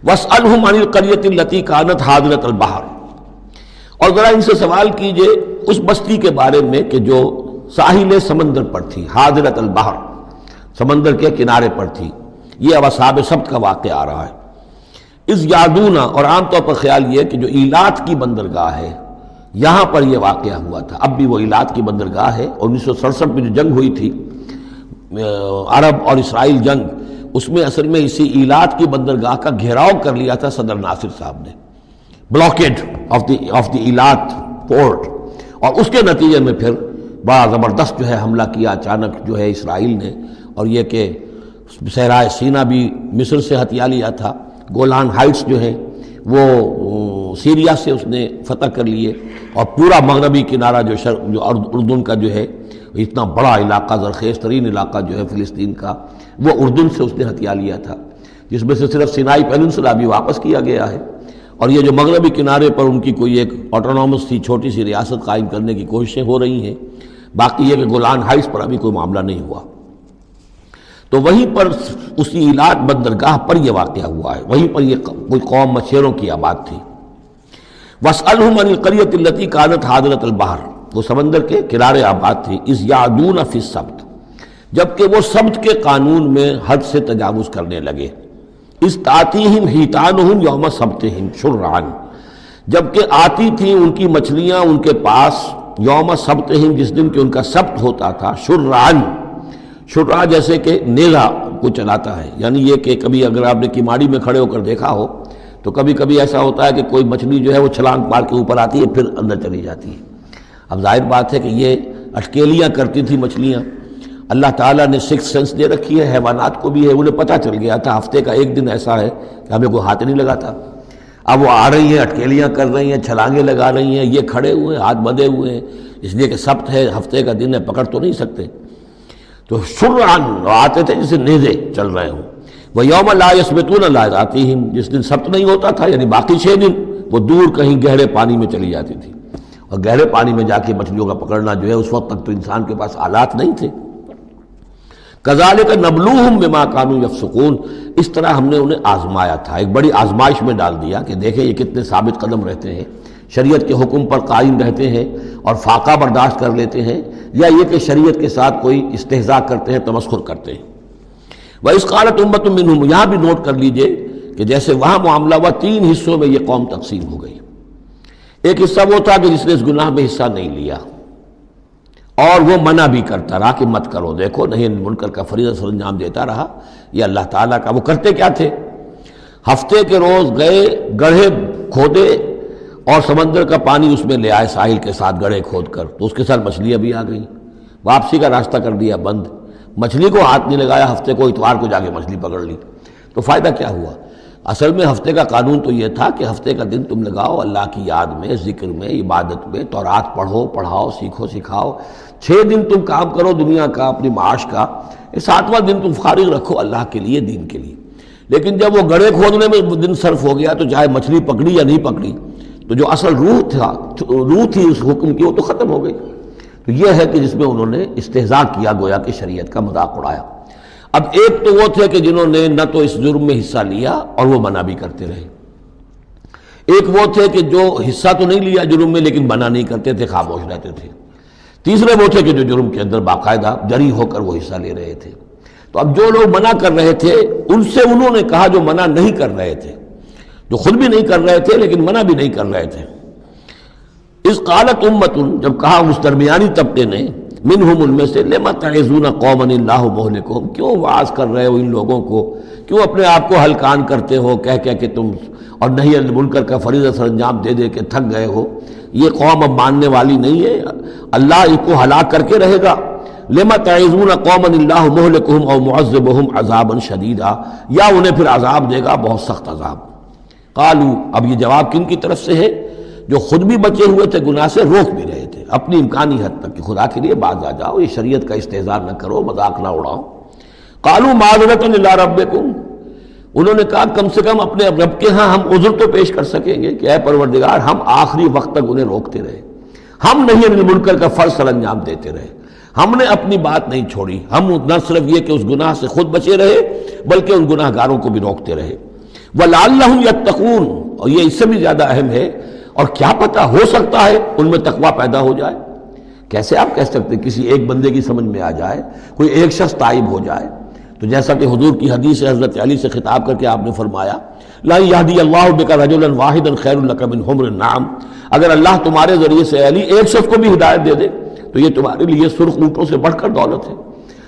وَاسْأَلْهُمْ عَنِ الْقَرْيَةِ الَّتِي كَانَتْ حَاضِرَةَ الْبَحْرِ، اور ذرا ان سے سوال کیجئے اس بستی کے بارے میں کہ جو ساحل سمندر پر تھی، حاضرۃ البحر، سمندر کے کنارے پر تھی۔ یہ اب اصحاب سبت کا واقعہ آ رہا ہے۔ اذ یعدون، اور عام طور پر خیال یہ کہ جو ایلات کی بندرگاہ ہے یہاں پر یہ واقعہ ہوا تھا، اب بھی وہ ایلات کی بندرگاہ ہے۔ 1967 میں جو جنگ ہوئی تھی عرب اور اسرائیل جنگ، اس میں اصل میں اسی ایلات کی بندرگاہ کا گھیراؤ کر لیا تھا صدر ناصر صاحب نے، بلاکیڈ آف دی ایلات پورٹ، اور اس کے نتیجے میں پھر بڑا زبردست جو ہے حملہ کیا اچانک جو ہے اسرائیل نے، اور یہ کہ صحرائے سینا بھی مصر سے ہتھیا لیا تھا، گولان ہائٹس جو ہیں وہ سیریا سے اس نے فتح کر لیے، اور پورا مغربی کنارہ جو اردن کا جو ہے اتنا بڑا علاقہ، زرخیز ترین علاقہ جو ہے فلسطین کا، وہ اردن سے اس نے ہتھیا لیا تھا، جس میں سے صرف سینائی پیننسولا بھی واپس کیا گیا ہے، اور یہ جو مغربی کنارے پر ان کی کوئی ایک آٹونومس سی چھوٹی سی ریاست قائم کرنے کی کوششیں ہو رہی ہیں، باقی یہ کہ گولان ہائٹس پر ابھی کوئی معاملہ نہیں ہوا۔ تو وہیں پر اسی ایلات بندرگاہ پر یہ واقعہ ہوا ہے، وہیں پر یہ کوئی قوم مچھیروں کی آباد تھی۔ وَاسْأَلْهُمْ عَنِ الْقَرْيَةِ الَّتِي كَانَتْ حَاضِرَةَ الْبَحْرِ، وہ سمندر کے کنارے آباد تھی۔ اِذْ يَعْدُونَ فِي السَّبْتِ، جبکہ وہ سبت کے قانون میں حد سے تجاوز کرنے لگے۔ اِذْ تَأْتِيهِمْ حِيتَانُهُمْ يَوْمَ صَبْتِهِمْ شُرَّعًا، جبکہ آتی تھیں ان کی مچھلیاں ان کے پاس یوم صبتہم، جس دن کہ ان کا سبت ہوتا تھا، شُرَّعًا، شرع جیسے کہ نیزہ کو چلاتا ہے، یعنی یہ کہ کبھی اگر آپ نے کماڑی میں کھڑے ہو کر دیکھا ہو تو کبھی کبھی ایسا ہوتا ہے کہ کوئی مچھلی جو ہے وہ چھلانگ مار کے اوپر آتی ہے پھر اندر چلی جاتی ہے۔ اب ظاہر بات ہے کہ یہ اٹکیلیاں کرتی تھی مچھلیاں، اللہ تعالیٰ نے سکس سینس دے رکھی ہے، حیوانات کو بھی ہے، انہیں پتہ چل گیا تھا ہفتے کا ایک دن ایسا ہے کہ ہمیں کوئی ہاتھ نہیں لگاتا۔ اب وہ آ رہی ہیں، اٹکیلیاں کر رہی ہیں، چھلانگیں لگا رہی ہیں، یہ کھڑے ہوئے ہیں، ہاتھ بندھے ہوئے ہیں، اس لیے کہ سبت ہے، ہفتے کا دن ہے، پکڑ تو نہیں سکتے۔ تو شرعاً آتے تھے جسے نیزے چل رہے ہوں۔ وہ یوم لا یثبتون لا یاتیہم، جس دن سبت نہیں ہوتا تھا یعنی باقی 6 دن وہ دور کہیں گہرے پانی میں چلی جاتی تھی، اور گہرے پانی میں جا کے مچھلیوں کا پکڑنا جو ہے اس وقت تک تو انسان کے پاس آلات نہیں تھے۔ کذالک نبلوہم بما کانوا یفسقون، اس طرح ہم نے انہیں آزمایا تھا، ایک بڑی آزمائش میں ڈال دیا کہ دیکھیں یہ کتنے ثابت قدم رہتے ہیں، شریعت کے حکم پر قائم رہتے ہیں اور فاقہ برداشت کر لیتے ہیں، یا یہ کہ شریعت کے ساتھ کوئی استہزاء کرتے ہیں، تمسخر کرتے ہیں۔ وَإِذْ قَالَتْ أُمَّةٌ مِّنْهُمْ، یہاں بھی نوٹ کر لیجئے کہ جیسے وہاں معاملہ ہوا 3 حصوں میں یہ قوم تقسیم ہو گئی۔ ایک حصہ وہ تھا کہ جس نے اس گناہ میں حصہ نہیں لیا اور وہ منع بھی کرتا رہا کہ مت کرو، دیکھو نہیں منکر کا فریضہ سر انجام دیتا رہا، یہ اللہ تعالیٰ کا۔ وہ کرتے کیا تھے؟ ہفتے کے روز گئے، گڑھے کھودے اور سمندر کا پانی اس میں لے آئے ساحل کے ساتھ گڑھے کھود کر، تو اس کے ساتھ مچھلیاں بھی آ گئیں، واپسی کا راستہ کر دیا بند، مچھلی کو ہاتھ نہیں لگایا، ہفتے کو اتوار کو جا کے مچھلی پکڑ لی۔ تو فائدہ کیا ہوا؟ اصل میں ہفتے کا قانون تو یہ تھا کہ ہفتے کا دن تم لگاؤ اللہ کی یاد میں، ذکر میں، عبادت میں، تورات پڑھو، پڑھاؤ، سیکھو، سکھاؤ۔ 6 دن تم کام کرو دنیا کا، اپنی معاش کا، 7واں دن تم فارغ رکھو اللہ کے لیے، دین کے لیے۔ لیکن جب وہ گڑھے کھودنے میں دن صرف ہو گیا تو چاہے مچھلی پکڑی یا نہیں پکڑی، تو جو اصل روح تھی اس حکم کی وہ تو ختم ہو گئی۔ تو یہ ہے کہ جس میں انہوں نے استہزاء کیا، گویا کہ شریعت کا مذاق اڑایا۔ اب ایک تو وہ تھے کہ جنہوں نے نہ تو اس جرم میں حصہ لیا اور وہ منع بھی کرتے رہے، ایک وہ تھے کہ جو حصہ تو نہیں لیا جرم میں لیکن منع نہیں کرتے تھے، خاموش رہتے تھے، تیسرے وہ تھے کہ جو جرم کے اندر باقاعدہ جری ہو کر وہ حصہ لے رہے تھے۔ تو اب جو لوگ منع کر رہے تھے ان سے انہوں نے کہا جو منع نہیں کر رہے تھے، جو خود بھی نہیں کر رہے تھے لیکن منع بھی نہیں کر رہے تھے۔ اذ قالت امۃ، جب کہا اس درمیانی طبقے نے، منہم ان میں سے، لما تعظون قوما اللہ مہلکہم، کیوں واعظ کر رہے ہو ان لوگوں کو، کیوں اپنے آپ کو ہلکان کرتے ہو کہہ کہ تم، اور نہی عن المنکر کا فریضہ سر انجام دے دے کے تھک گئے ہو، یہ قوم اب ماننے والی نہیں ہے، اللہ اس کو ہلاک کر کے رہے گا۔ لما تعظون قوما اللہ مہلکہم او معذبہم عذابا شدیدا، یا انہیں پھر عذاب دے گا بہت سخت عذاب۔ قالوا، اب یہ جواب کن کی طرف سے ہے؟ جو خود بھی بچے ہوئے تھے گناہ سے، روک بھی رہے تھے اپنی امکانی حد تک کہ خدا کے لیے باز آ جاؤ، یہ شریعت کا استہزاء نہ کرو، مذاق نہ اڑاؤ۔ قالوا معذرۃ الی ربکم، انہوں نے کہا کم سے کم اپنے رب کے ہاں ہم عذر تو پیش کر سکیں گے کہ اے پروردگار، ہم آخری وقت تک انہیں روکتے رہے، ہم نہی عن المنکر کا فرض سر انجام دیتے رہے، ہم نے اپنی بات نہیں چھوڑی، ہم نہ صرف یہ کہ اس گناہ سے خود بچے رہے بلکہ ان گناہ گاروں کو بھی روکتے رہے۔ وَلَعَلَّهُمْ يَتَّقُونَ، اور یہ اس سے بھی زیادہ اہم ہے، اور کیا پتہ ہو سکتا ہے ان میں تقویٰ پیدا ہو جائے۔ کیسے آپ کہہ سکتے کسی ایک بندے کی سمجھ میں آ جائے، کوئی ایک شخص تائب ہو جائے؟ تو جیسا کہ حضور کی حدیث ہے، حضرت علی سے خطاب کر کے آپ نے فرمایا لا یہدی اللہ بک رجلا واحدا خیر لک من حمر النعم، اگر اللہ تمہارے ذریعے سے علی ایک شخص کو بھی ہدایت دے دے تو یہ تمہارے لیے سرخ اونٹوں سے بڑھ کر دولت ہے۔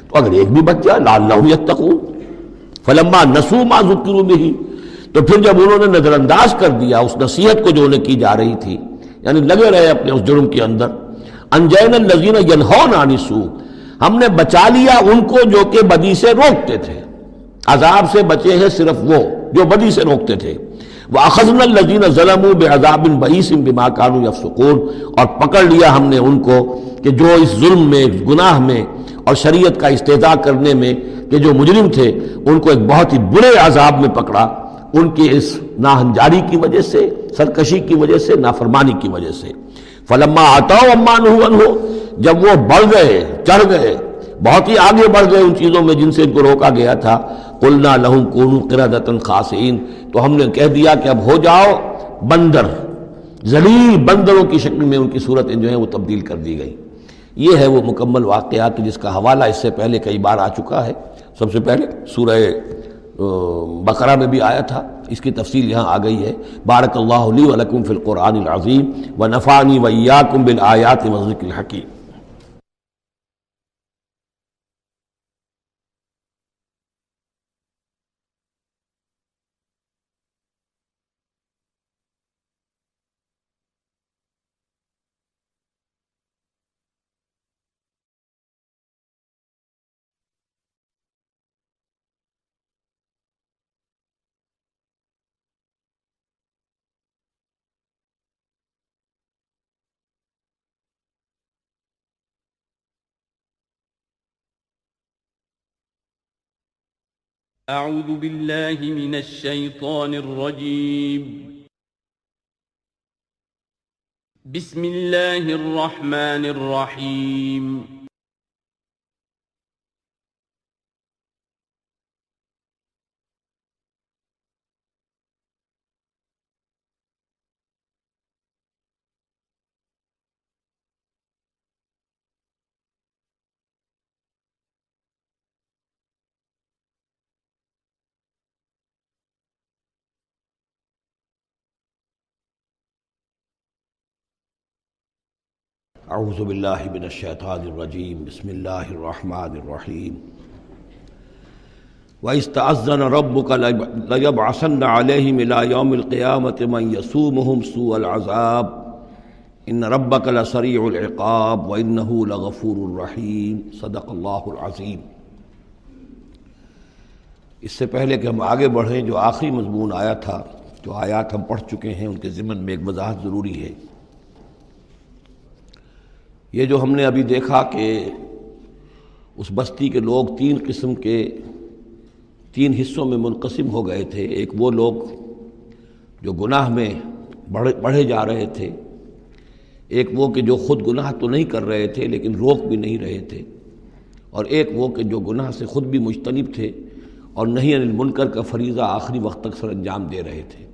تو اگر ایک بھی بچ جائے لعلہم یتقون، فلما نسوا ما ذکروا بہ، تو پھر جب انہوں نے نظر انداز کر دیا اس نصیحت کو جو انہیں کی جا رہی تھی، یعنی لگے رہے اپنے اس جرم کے اندر، انجینا الذین ینہون عن السوء، ہم نے بچا لیا ان کو جو کہ بدی سے روکتے تھے، عذاب سے بچے ہیں صرف وہ جو بدی سے روکتے تھے۔ وَأَخَذْنَا الَّذِينَ ظَلَمُوا بِعَذَابٍ بَئِيسٍ بِمَا كَانُوا يَفْسُقُونَ، اور پکڑ لیا ہم نے ان کو کہ جو اس ظلم میں، گناہ میں اور شریعت کا استہزاء کرنے میں کہ جو مجرم تھے، ان کو ایک بہت ہی برے عذاب میں پکڑا، ان کی اس ناہنجاری کی وجہ سے، سرکشی کی وجہ سے، نافرمانی کی وجہ سے۔ فلما عتوا عما نہوا عنہ، جب وہ بڑھ گئے، چڑھ گئے، بہت ہی آگے بڑھ گئے ان چیزوں میں جن سے ان کو روکا گیا تھا، قلنا لہم کونوا قردۃ خاسئین، تو ہم نے کہہ دیا کہ اب ہو جاؤ بندر، ذلیل بندروں کی شکل میں ان کی صورتیں جو ہیں وہ تبدیل کر دی گئی۔ یہ ہے وہ مکمل واقعہ کہ جس کا حوالہ اس سے پہلے کئی بار آ چکا ہے۔ سب سے پہلے سورہ بقرہ میں بھی آیا تھا، اس کی تفصیل یہاں آ گئی ہے۔ بارک اللہ لی ولکم فی القرآن العظیم ونفعنی وإیاکم بالآیات والذکر الحکیم۔ اعوذ باللہ من الشیطان الرجیم، بسم اللہ الرحمن الرحیم۔ اعوذ باللہ من الشیطان الرجیم، بسم اللہ الرحمن الرحیم۔ وَإِذْ تَأَذَّنَ رَبُّكَ لَيَبْعَثَنَّ عَلَيْهِمْ إِلَى يَوْمِ الْقِيَامَةِ مَنْ يَسُومُهُمْ سُوءَ الْعَذَابِ إِنَّ رَبَّكَ لَسَرِيعُ الْعِقَابِ وَإِنَّهُ لَغَفُورٌ رَحِيمٌ۔ صدق اللہ العظیم۔ اس سے پہلے کہ ہم آگے بڑھیں، جو آخری مضمون آیا تھا، جو آیات ہم پڑھ چکے ہیں، ان کے ضمن میں ایک وضاحت ضروری ہے۔ یہ جو ہم نے ابھی دیکھا کہ اس بستی کے لوگ تین قسم کے، تین حصوں میں منقسم ہو گئے تھے۔ ایک وہ لوگ جو گناہ میں بڑھے جا رہے تھے، ایک وہ کہ جو خود گناہ تو نہیں کر رہے تھے لیکن روک بھی نہیں رہے تھے، اور ایک وہ کہ جو گناہ سے خود بھی مجتنب تھے اور نہی عن المنکر کا فریضہ آخری وقت تک سر انجام دے رہے تھے۔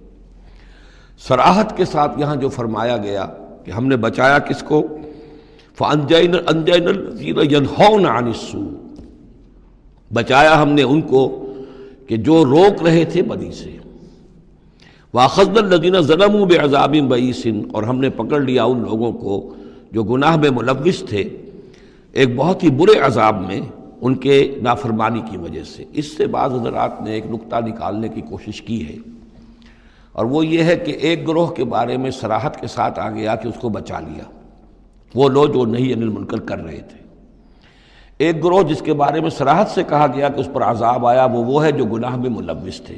صراحت کے ساتھ یہاں جو فرمایا گیا کہ ہم نے بچایا کس کو، فَأَنْجَيْنَا الَّذِينَ يَنْهَوْنَ عَنِ السُّوءِ، بچایا ہم نے ان کو کہ جو روک رہے تھے بدی سے۔ وَأَخَذْنَا الَّذِينَ ظَلَمُوا بِعَذَابٍ بَئِيسٍ، اور ہم نے پکڑ لیا ان لوگوں کو جو گناہ میں ملوث تھے ایک بہت ہی برے عذاب میں ان کے نافرمانی کی وجہ سے۔ اس سے بعض حضرات نے ایک نقطہ نکالنے کی کوشش کی ہے، اور وہ یہ ہے کہ ایک گروہ کے بارے میں صراحت کے ساتھ آ گیا کہ اس کو بچا لیا، وہ لوگ جو نہی عن المنکر کر رہے تھے۔ ایک گروہ جس کے بارے میں صراحت سے کہا گیا کہ اس پر عذاب آیا، وہ ہے جو گناہ میں ملوث تھے۔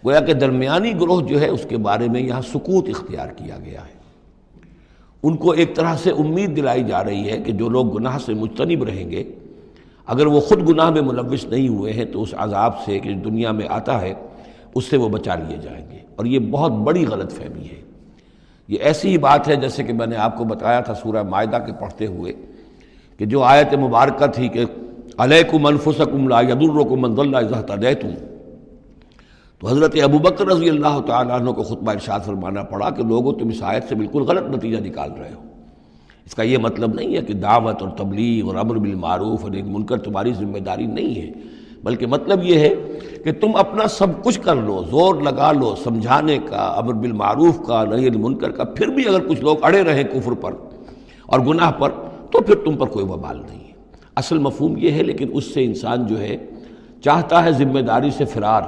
گویا کہ درمیانی گروہ جو ہے اس کے بارے میں یہاں سکوت اختیار کیا گیا ہے۔ ان کو ایک طرح سے امید دلائی جا رہی ہے کہ جو لوگ گناہ سے مجتنب رہیں گے، اگر وہ خود گناہ میں ملوث نہیں ہوئے ہیں تو اس عذاب سے کہ دنیا میں آتا ہے اس سے وہ بچا لیے جائیں گے۔ اور یہ بہت بڑی غلط فہمی ہے۔ یہ ایسی ہی بات ہے جیسے کہ میں نے آپ کو بتایا تھا سورہ مائدہ کے پڑھتے ہوئے کہ جو آیت مبارکہ تھی کہ علیکم انفسکم لا یضرکم من ضل اذا اہتدیتم، تو حضرت ابوبکر رضی اللہ تعالیٰ عنہ کو خطبہ ارشاد فرمانا پڑا کہ لوگوں تم اس آیت سے بالکل غلط نتیجہ نکال رہے ہو. اس کا یہ مطلب نہیں ہے کہ دعوت اور تبلیغ اور امر بالمعروف اور نہی منکر تمہاری ذمہ داری نہیں ہے، بلکہ مطلب یہ ہے کہ تم اپنا سب کچھ کر لو، زور لگا لو سمجھانے کا، امر بالمعروف کا، نہی منکر کا، پھر بھی اگر کچھ لوگ اڑے رہیں کفر پر اور گناہ پر تو پھر تم پر کوئی وبال نہیں ہے. اصل مفہوم یہ ہے، لیکن اس سے انسان جو ہے چاہتا ہے ذمہ داری سے فرار،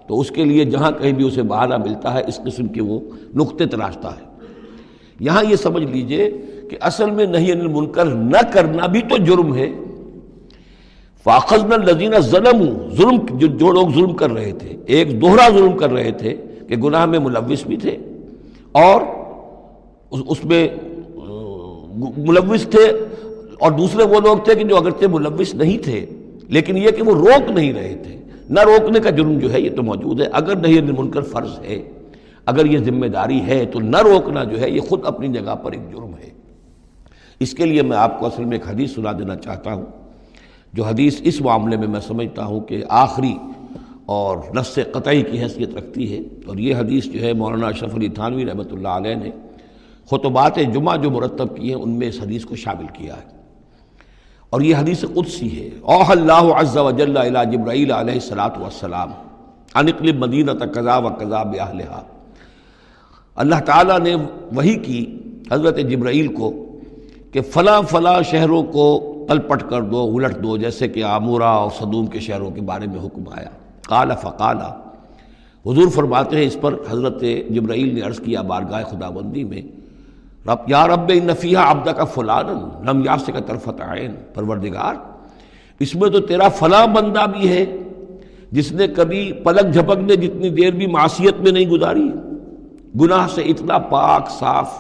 تو اس کے لیے جہاں کہیں بھی اسے بہانہ ملتا ہے اس قسم کے وہ نقطے تراشتا ہے. یہاں یہ سمجھ لیجئے کہ اصل میں نہی عن المنکر نہ کرنا بھی تو جرم ہے. فَأَخَذْنَا الَّذِينَ ظَلَمُوا، ظلم جو لوگ ظلم کر رہے تھے، ایک دوہرا ظلم کر رہے تھے کہ گناہ میں ملوث بھی تھے اور اس میں ملوث تھے، اور دوسرے وہ لوگ تھے کہ جو اگرچہ ملوث نہیں تھے لیکن یہ کہ وہ روک نہیں رہے تھے. نہ روکنے کا جرم جو ہے یہ تو موجود ہے. اگر نہی عن المنکر فرض ہے، اگر یہ ذمہ داری ہے، تو نہ روکنا جو ہے یہ خود اپنی جگہ پر ایک جرم ہے. اس کے لیے میں آپ کو اصل میں ایک حدیث سنا دینا چاہتا ہوں، جو حدیث اس معاملے میں میں سمجھتا ہوں کہ آخری اور نص قطعی کی حیثیت رکھتی ہے. اور یہ حدیث جو ہے مولانا اشرف علی تھانوی رحمۃ اللہ علیہ نے خطبات جمعہ جو مرتب کی ہیں ان میں اس حدیث کو شامل کیا ہے. اور یہ حدیث قدسی ہے. اوحى اللہ عز وجل الی جبرائیل علیہ الصلوۃ والسلام ان اقلب مدینہ کذا وکذا باہلھا. اللہ تعالیٰ نے وحی کی حضرت جبرائیل کو کہ فلاں فلاں شہروں کو تلپٹ کر دو، الٹ دو، جیسے کہ عمورہ اور صدوم کے شہروں کے بارے میں حکم آیا. قال فقال، حضور فرماتے ہیں اس پر حضرت جبرائیل نے عرض کیا بارگاہ خداوندی میں، رب یا رب ان فیہا عبدک فلانا لم یعصک طرفۃ عین، پروردگار اس میں تو تیرا فلاں بندہ بھی ہے جس نے کبھی پلک جھپکنے جتنی دیر بھی معصیت میں نہیں گزاری، گناہ سے اتنا پاک صاف،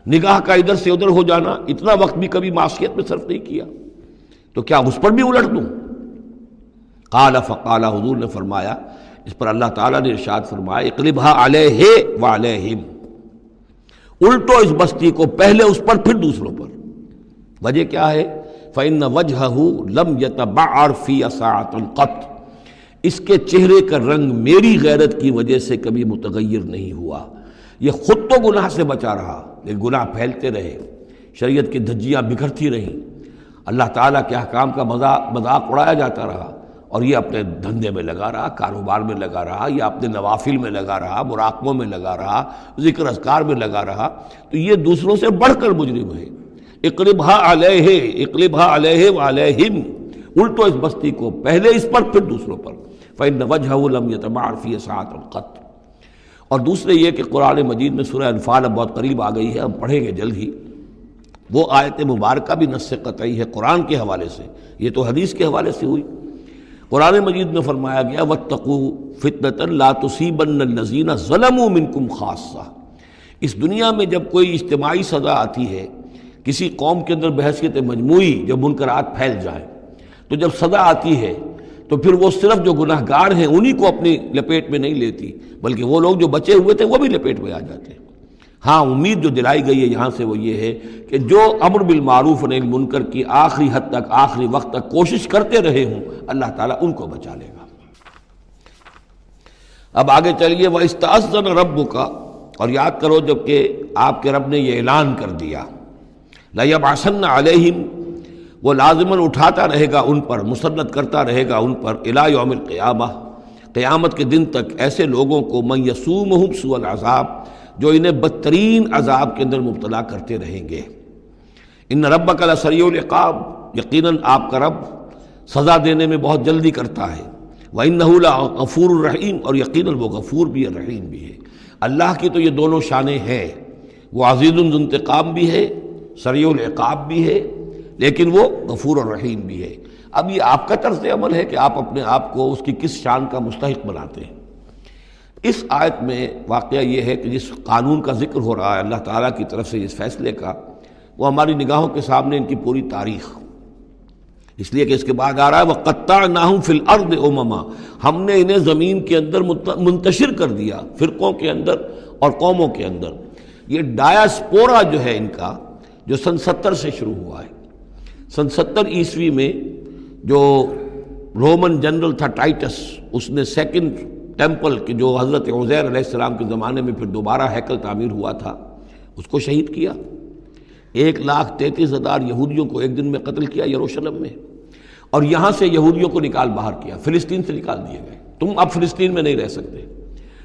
نگاہ کا ادھر سے ادھر ہو جانا، اتنا وقت بھی کبھی معصیت میں صرف نہیں کیا، تو کیا اس پر بھی الٹ دوں؟ قال فقال، حضور نے فرمایا، اس پر اللہ تعالیٰ نے ارشاد فرمایا اقلبھا علیہ وعلیہم، الٹو اس بستی کو، پہلے اس پر پھر دوسروں پر. وجہ کیا ہے؟ فإن وجہہ لم یتبعر فی ساعۃ قط، اس کے چہرے کا رنگ میری غیرت کی وجہ سے کبھی متغیر نہیں ہوا. یہ خود تو گناہ سے بچا رہا لیکن گناہ پھیلتے رہے، شریعت کی دھجیاں بکھرتی رہیں، اللہ تعالیٰ کے احکام کا مذاق اڑایا جاتا رہا، اور یہ اپنے دھندے میں لگا رہا، کاروبار میں لگا رہا، یا اپنے نوافل میں لگا رہا، مراقبوں میں لگا رہا، ذکر اذکار میں لگا رہا، تو یہ دوسروں سے بڑھ کر مجرم ہے. اقلبھا علیہ، اقلبھا علیہ وعلیہم، الٹو اس بستی کو، پہلے اس پر پھر دوسروں پر. فإن وجہہ لم یتبعر فی ساعۃ قط. اور دوسرے یہ کہ قرآن مجید میں سورہ انفال اب بہت قریب آ گئی ہے، ہم پڑھیں گے جلد ہی، وہ آیت مبارکہ بھی نص قطعی ہے قرآن کے حوالے سے، یہ تو حدیث کے حوالے سے ہوئی. قرآن مجید میں فرمایا گیا واتقوا فتنة لا تصیبن الذین ظلموا منکم خاصہ. اس دنیا میں جب کوئی اجتماعی سزا آتی ہے کسی قوم کے اندر بحیثیت مجموعی، جب منکرات پھیل جائیں، تو جب سزا آتی ہے تو پھر وہ صرف جو گناہ گار ہیں انہی کو اپنی لپیٹ میں نہیں لیتی، بلکہ وہ لوگ جو بچے ہوئے تھے وہ بھی لپیٹ میں آ جاتے ہیں. ہاں امید جو دلائی گئی ہے یہاں سے وہ یہ ہے کہ جو امر بالمعروف و نہی عن المنکر کی آخری حد تک، آخری وقت تک کوشش کرتے رہے ہوں، اللہ تعالیٰ ان کو بچا لے گا. اب آگے چلیے وَإِسْتَأْذَنَ رَبُّكَ، اور یاد کرو جب کہ آپ کے رب نے یہ اعلان کر دیا لَيَبْعَثَنَّ عَلَيْهِمْ، وہ لازماً اٹھاتا رہے گا ان پر، مسلط کرتا رہے گا ان پر، اِلَى يَوْمِ الْقِيَامَةِ، قیامت کے دن تک، ایسے لوگوں کو مَن يَسُومُهُمْ سُوءَ الْعَذَابِ، جو انہیں بدترین عذاب کے اندر مبتلا کرتے رہیں گے. ان ربک لسریع العقاب، یقیناً آپ کا رب سزا دینے میں بہت جلدی کرتا ہے. وانہ لغفور الرحیم، اور یقیناً وہ غفور بھی ہے رحیم بھی ہے. اللہ کی تو یہ دونوں شانیں ہیں، وہ عزیز ذو انتقام بھی ہے، سریع العقاب بھی ہے، لیکن وہ غفور الرحیم بھی ہے. اب یہ آپ کا طرز عمل ہے کہ آپ اپنے آپ کو اس کی کس شان کا مستحق بناتے ہیں. اس آیت میں واقعہ یہ ہے کہ جس قانون کا ذکر ہو رہا ہے اللہ تعالیٰ کی طرف سے اس فیصلے کا، وہ ہماری نگاہوں کے سامنے ان کی پوری تاریخ، اس لیے کہ اس کے بعد آ رہا ہے وَقَطَّعْنَاهُمْ فِي الْأَرْضِ أُمَمًا، ہم نے انہیں زمین کے اندر منتشر کر دیا، فرقوں کے اندر اور قوموں کے اندر. یہ ڈایاسپورا جو ہے ان کا، جو سن 70 سے شروع ہوا ہے. سن 70 عیسوی میں جو رومن جنرل تھا ٹائٹس، اس نے 2 ٹیمپل کہ جو حضرت عزیر علیہ السلام کے زمانے میں پھر دوبارہ ہیکل تعمیر ہوا تھا، اس کو شہید کیا۔ 1,33,000 یہودیوں کو ایک دن میں قتل کیا یروشلم میں، اور یہاں سے یہودیوں کو نکال باہر کیا، فلسطین سے نکال دیے گئے، تم اب فلسطین میں نہیں رہ سکتے۔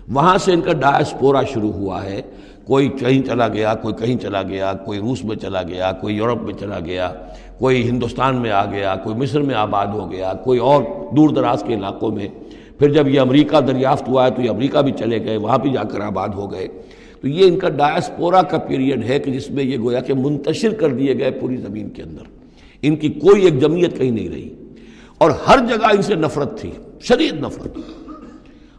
وہاں سے ان کا ڈائسپورا شروع ہوا ہے، کوئی کہیں چلا گیا، کوئی کہیں چلا گیا، کوئی روس میں چلا گیا، کوئی یورپ میں چلا گیا، کوئی ہندوستان میں آ گیا، کوئی مصر میں آباد ہو گیا، کوئی اور دور دراز کے علاقوں میں۔ پھر جب یہ امریکہ دریافت ہوا ہے تو یہ امریکہ بھی چلے گئے، وہاں بھی جا کر آباد ہو گئے۔ تو یہ ان کا ڈائسپورا کا پیریڈ ہے کہ جس میں یہ گویا کہ منتشر کر دیے گئے پوری زمین کے اندر، ان کی کوئی ایک جمعیت کہیں نہیں رہی، اور ہر جگہ ان سے نفرت تھی، شدید نفرت۔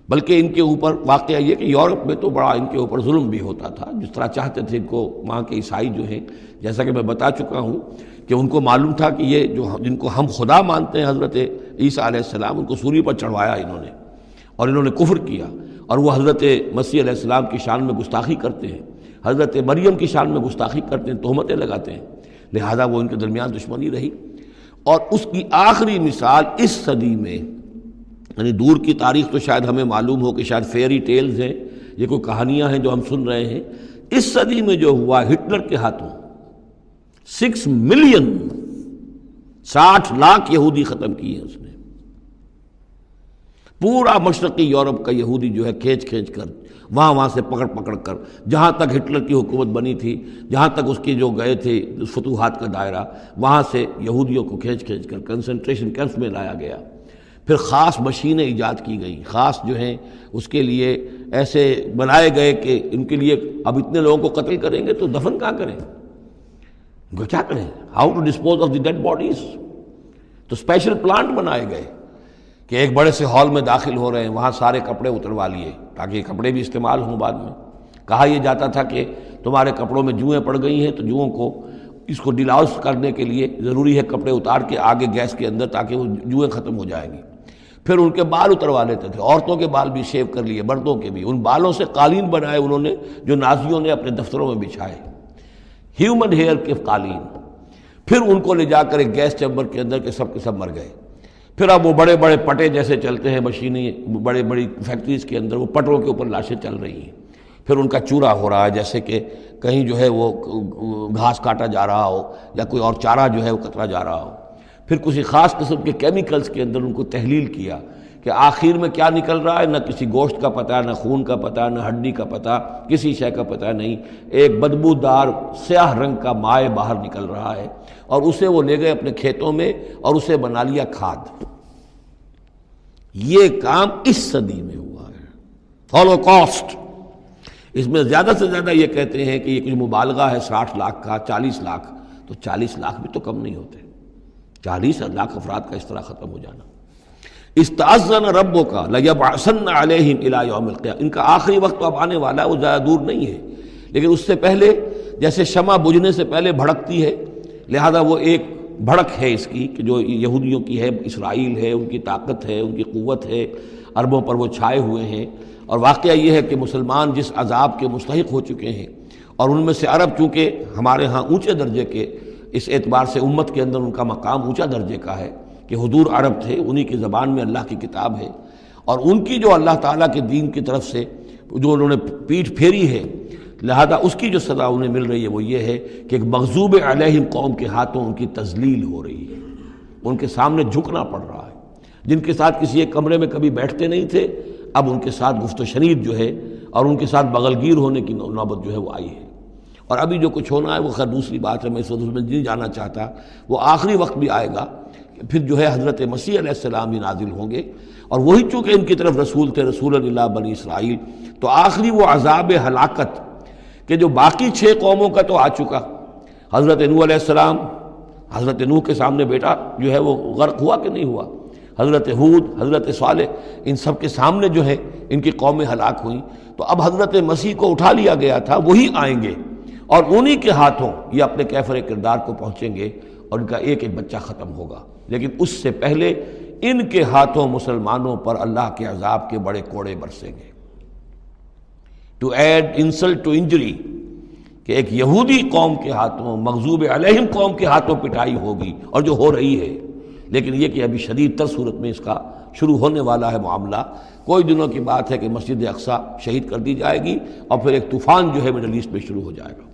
بلکہ ان کے اوپر واقعہ یہ کہ یورپ میں تو بڑا ان کے اوپر ظلم بھی ہوتا تھا، جس طرح چاہتے تھے ان کو وہاں کے عیسائی جو ہیں، جیسا کہ میں بتا چکا ہوں کہ ان کو معلوم تھا کہ یہ جو جن کو ہم خدا مانتے ہیں حضرت عیسیٰ علیہ السلام، ان کو سولی پر چڑھوایا انہوں نے، اور انہوں نے کفر کیا، اور وہ حضرت مسیح علیہ السلام کی شان میں گستاخی کرتے ہیں، حضرت مریم کی شان میں گستاخی کرتے ہیں، تہمتیں لگاتے ہیں، لہذا وہ ان کے درمیان دشمنی رہی۔ اور اس کی آخری مثال اس صدی میں، یعنی دور کی تاریخ تو شاید ہمیں معلوم ہو کہ شاید فیری ٹیلز ہیں، یہ کوئی کہانیاں ہیں جو ہم سن رہے ہیں، اس صدی میں جو ہوا ہٹلر کے ہاتھوں 6 ملین 60 لاکھ یہودی ختم کیے اس نے۔ پورا مشرقی یورپ کا یہودی جو ہے کھینچ کھینچ کر وہاں سے پکڑ پکڑ کر، جہاں تک ہٹلر کی حکومت بنی تھی، جہاں تک اس کی جو گئے تھے فتوحات کا دائرہ، وہاں سے یہودیوں کو کھینچ کھینچ کر کنسنٹریشن کیمپس میں لایا گیا۔ پھر خاص مشینیں ایجاد کی گئیں، خاص جو ہیں اس کے لیے ایسے بنائے گئے کہ ان کے لیے اب اتنے لوگوں کو قتل کریں گے تو دفن کہاں کریں، ان کو کیا کریں، how to dispose of the dead bodies. تو اسپیشل پلانٹ بنائے گئے کہ ایک بڑے سے ہال میں داخل ہو رہے ہیں، وہاں سارے کپڑے اتروا لیے تاکہ یہ کپڑے بھی استعمال ہوں بعد میں۔ کہا یہ جاتا تھا کہ تمہارے کپڑوں میں جوئیں پڑ گئی ہیں تو جوؤں کو اس کو ڈیلاؤس کرنے کے لیے ضروری ہے کپڑے اتار کے آگے گیس کے اندر تاکہ وہ جوئیں ختم ہو جائیں گی۔ پھر ان کے بال اتروا لیتے تھے، عورتوں کے بال بھی شیو کر لیے، مردوں کے بھی، ان بالوں سے قالین بنائے انہوں نے جو نازیوں نے اپنے دفتروں میں بچھائے، ہیومن ہیئر کے قالین۔ پھر ان کو لے جا کر ایک گیس چیمبر کے اندر کے سب مر گئے۔ پھر اب وہ بڑے بڑے پٹے جیسے چلتے ہیں مشینیں، بڑے بڑی فیکٹریز کے اندر وہ پٹوں کے اوپر لاشیں چل رہی ہیں، پھر ان کا چورا ہو رہا ہے، جیسے کہ کہیں جو ہے وہ گھاس کاٹا جا رہا ہو یا کوئی اور چارہ جو ہے وہ کترا جا رہا ہو۔ پھر کسی خاص قسم کے کیمیکلز کے اندر ان کو تحلیل کیا کہ آخر میں کیا نکل رہا ہے، نہ کسی گوشت کا پتہ، نہ خون کا پتہ، نہ ہڈی کا پتہ، کسی شے کا پتہ نہیں، ایک بدبودار سیاہ رنگ کا مائع باہر نکل رہا ہے، اور اسے وہ لے گئے اپنے کھیتوں میں اور اسے بنا لیا کھاد۔ یہ کام اس صدی میں ہوا ہے، ہولوکاسٹ۔ اس میں زیادہ سے زیادہ یہ کہتے ہیں کہ یہ کچھ مبالغہ ہے 60 لاکھ کا، 40 لاکھ، تو 40 لاکھ بھی تو کم نہیں ہوتے، 40 لاکھ افراد کا اس طرح ختم ہو جانا۔ استأذن ربک لیبعثن علیہم الی یوم القیامہ، ان کا آخری وقت تو اب آنے والا ہے، وہ زیادہ دور نہیں ہے، لیکن اس سے پہلے جیسے شمع بجھنے سے پہلے بھڑکتی ہے، لہذا وہ ایک بھڑک ہے اس کی کہ جو یہودیوں کی ہے، اسرائیل ہے، ان کی طاقت ہے، ان کی قوت ہے، عربوں پر وہ چھائے ہوئے ہیں۔ اور واقعہ یہ ہے کہ مسلمان جس عذاب کے مستحق ہو چکے ہیں، اور ان میں سے عرب چونکہ ہمارے ہاں اونچے درجے کے، اس اعتبار سے امت کے اندر ان کا مقام اونچا درجے کا ہے کہ حضور عرب تھے، انہی کی زبان میں اللہ کی کتاب ہے، اور ان کی جو اللہ تعالیٰ کے دین کی طرف سے جو انہوں نے پیٹھ پھیری ہے، لہذا اس کی جو سزا انہیں مل رہی ہے وہ یہ ہے کہ ایک مغضوب علیہم قوم کے ہاتھوں ان کی تذلیل ہو رہی ہے، ان کے سامنے جھکنا پڑ رہا ہے۔ جن کے ساتھ کسی ایک کمرے میں کبھی بیٹھتے نہیں تھے، اب ان کے ساتھ گفت و شنید جو ہے اور ان کے ساتھ بغل گیر ہونے کی نوبت جو ہے وہ آئی ہے۔ اور ابھی جو کچھ ہونا ہے وہ خیر دوسری بات ہے، میں اس وقت اس میں نہیں جانا چاہتا، وہ آخری وقت بھی آئے گا کہ پھر جو ہے حضرت مسیح علیہ السلام ہی نازل ہوں گے، اور وہی چونکہ ان کی طرف رسول تھے، رسول اللہ بنی اسرائیل، تو آخری وہ عذاب ہلاکت کہ جو باقی 6 قوموں کا تو آ چکا، حضرت نوح علیہ السلام، حضرت نوح کے سامنے بیٹا جو ہے وہ غرق ہوا کہ نہیں ہوا، حضرت ہود، حضرت صالح، ان سب کے سامنے جو ہے ان کی قومیں ہلاک ہوئیں، تو اب حضرت مسیح کو اٹھا لیا گیا تھا، وہی آئیں گے اور انہی کے ہاتھوں یہ اپنے کیفر کردار کو پہنچیں گے اور ان کا ایک ایک بچہ ختم ہوگا، لیکن اس سے پہلے ان کے ہاتھوں مسلمانوں پر اللہ کے عذاب کے بڑے کوڑے برسیں گے۔ To add insult to injury, کہ ایک یہودی قوم کے ہاتھوں، مغضوب علیہم قوم کے ہاتھوں پٹائی ہوگی، اور جو ہو رہی ہے، لیکن یہ کہ ابھی شدید تر صورت میں اس کا شروع ہونے والا ہے معاملہ. کوئی دنوں کی بات ہے کہ مسجد اقصی شہید کر دی جائے گی اور پھر ایک طوفان جو ہے مڈل ایسٹ میں شروع ہو جائے گا.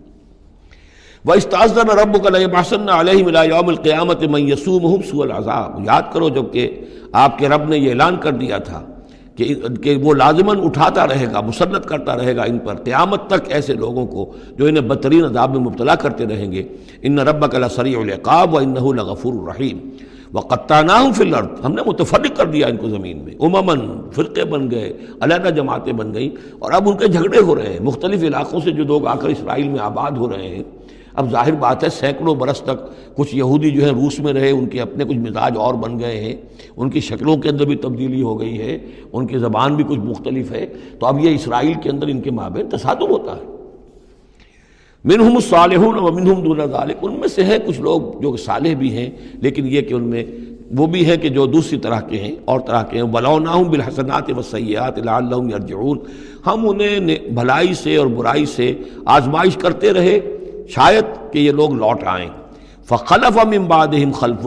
وَإِسْتَأْذَنَ رَبُّكَ لَيَبْعَثَنَّ عَلَيْهِمْ إِلَىٰ يَوْمِ الْقِيَامَةِ مَن يَسُومُهُمْ سُوءَ الْعَذَابِ. یاد کرو جب کہ آپ کے رب نے یہ اعلان کر دیا تھا کہ وہ لازماً اٹھاتا رہے گا، مسلط کرتا رہے گا ان پر قیامت تک ایسے لوگوں کو جو انہیں بدترین عذاب میں مبتلا کرتے رہیں گے. ان ربک لسریع العقاب وانہ لغفور رحیم. وقطعناہم فی الارض، ہم نے متفرق کر دیا ان کو زمین میں، امماً، فرقے بن گئے، علیحدہ جماعتیں بن گئیں، اور اب ان کے جھگڑے ہو رہے ہیں مختلف علاقوں سے جو لوگ آ کر اسرائیل میں آباد ہو رہے ہیں. اب ظاہر بات ہے سینکڑوں برس تک کچھ یہودی جو ہیں روس میں رہے، ان کے اپنے کچھ مزاج اور بن گئے ہیں، ان کی شکلوں کے اندر بھی تبدیلی ہو گئی ہے، ان کی زبان بھی کچھ مختلف ہے. تو اب یہ اسرائیل کے اندر ان کے مابین تصادم ہوتا ہے. منہم الصالحون ومنہم دون ذلک، ان میں سے ہیں کچھ لوگ جو صالح بھی ہیں لیکن یہ کہ ان میں وہ بھی ہیں کہ جو دوسری طرح کے ہیں اور طرح کے ہیں. بلوناہم بالحسنات والسیئات لعلہم یرجعون، ہم انہیں بھلائی سے اور برائی سے آزمائش کرتے رہے شاید کہ یہ لوگ لوٹ آئیں. فخلف من بعدہم خلف،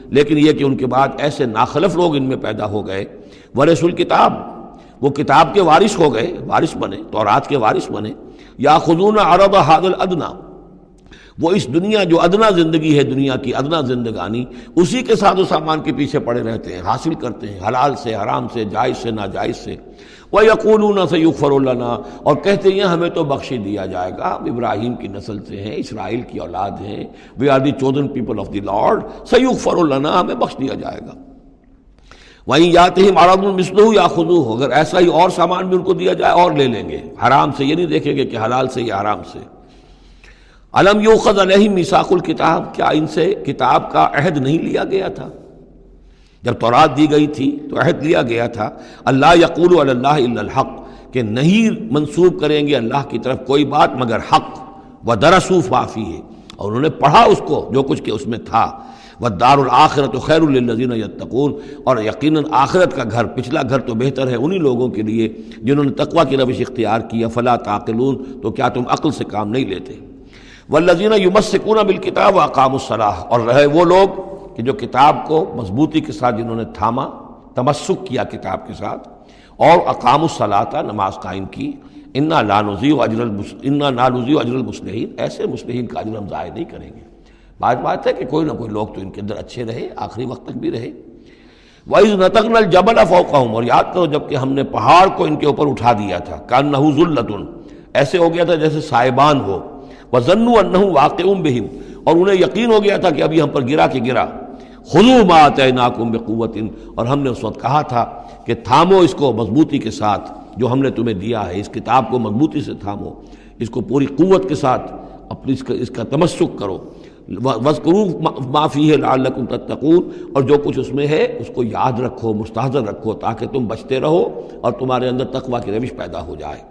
لیکن یہ کہ ان کے بعد ایسے ناخلف لوگ ان میں پیدا ہو گئے. ورثوا الکتاب، وہ کتاب کے وارث ہو گئے، وارث بنے، تورات کے وارث بنے. یاخذون عرض ھذا الادنی، وہ اس دنیا جو ادنا زندگی ہے، دنیا کی ادنا زندگانی، اسی کے ساتھ و سامان کے پیچھے پڑے رہتے ہیں، حاصل کرتے ہیں حلال سے حرام سے، جائز سے ناجائز سے. وَيَقُولُونَ سَيُغْفَرُ لَنَا، اور کہتے ہیں ہمیں تو بخش دیا جائے گا، ہم ابراہیم کی نسل سے ہیں، اسرائیل کی اولاد ہیں، we are the chosen people of the Lord، سَيُغْفَرُ لَنَا، ہمیں بخش دیا جائے گا. وہیں یاتہم عرض مثلہ یاخذوہ، اگر ایسا ہی اور سامان بھی ان کو دیا جائے اور لے لیں گے، حرام سے یہ نہیں دیکھیں گے کہ حلال سے یا حرام سے. الم یؤخذ علیہم میثاق الکتاب، کیا ان سے کتاب کا عہد نہیں لیا گیا تھا؟ جب تورات دی گئی تھی تو عہد لیا گیا تھا اللہ یقول علی اللہ الا الحق، کہ نہیں منسوب کریں گے اللہ کی طرف کوئی بات مگر حق. ودرسوا ما فیہ، اور انہوں نے پڑھا اس کو جو کچھ کہ اس میں تھا. والدار الآخرۃ خیر للذین یتقون، اور یقیناً آخرت کا گھر، پچھلا گھر تو بہتر ہے انہی لوگوں کے لیے جنہوں نے تقوی کی روش اختیار کی. فلا تعقلون، تو کیا تم عقل سے کام نہیں لیتے؟ والذین یمسکون بالکتاب واقاموا الصلاۃ، اور رہے وہ لوگ کہ جو کتاب کو مضبوطی کے ساتھ جنہوں نے تھاما، تمسک کیا کتاب کے ساتھ، اور اقاموا الصلاۃ، نماز قائم کی. انا لا نضیع اجر المصلحین، ایسے مصلحین کا اجر ہم ضائع نہیں کریں گے. بات ہے کہ کوئی نہ کوئی لوگ تو ان کے اندر اچھے رہے، آخری وقت تک بھی رہے. وَإِذْ نَتَقْنَا الْجَبَلَ فَوْقَهُمْ، اور یاد کرو جب کہ ہم نے پہاڑ کو ان کے اوپر اٹھا دیا تھا. كَأَنَّهُ ذُلَّةٌ، ایسے ہو گیا تھا جیسے سائبان ہو. وَظَنُّوا أَنَّهُ وَاقِعٌ بِهِمْ، اور انہیں یقین ہو گیا تھا کہ ابھی ہم پر گرا کہ گرا. خُذُوا مَا آتَيْنَاكُمْ بِقُوَّةٍ، اور ہم نے اس وقت کہا تھا کہ تھامو اس کو مضبوطی کے ساتھ جو ہم نے تمہیں دیا ہے، اس کتاب کو مضبوطی سے تھامو، اس کو پوری قوت کے ساتھ اپنی اس کا تمسک کرو. وَاذْكُرُوا مَا فِيهِ لَعَلَّكُمْ تَتَّقُونَ، اور جو کچھ اس میں ہے اس کو یاد رکھو، مستحضر رکھو، تاکہ تم بچتے رہو اور تمہارے اندر تقویٰ کی روش پیدا ہو جائے.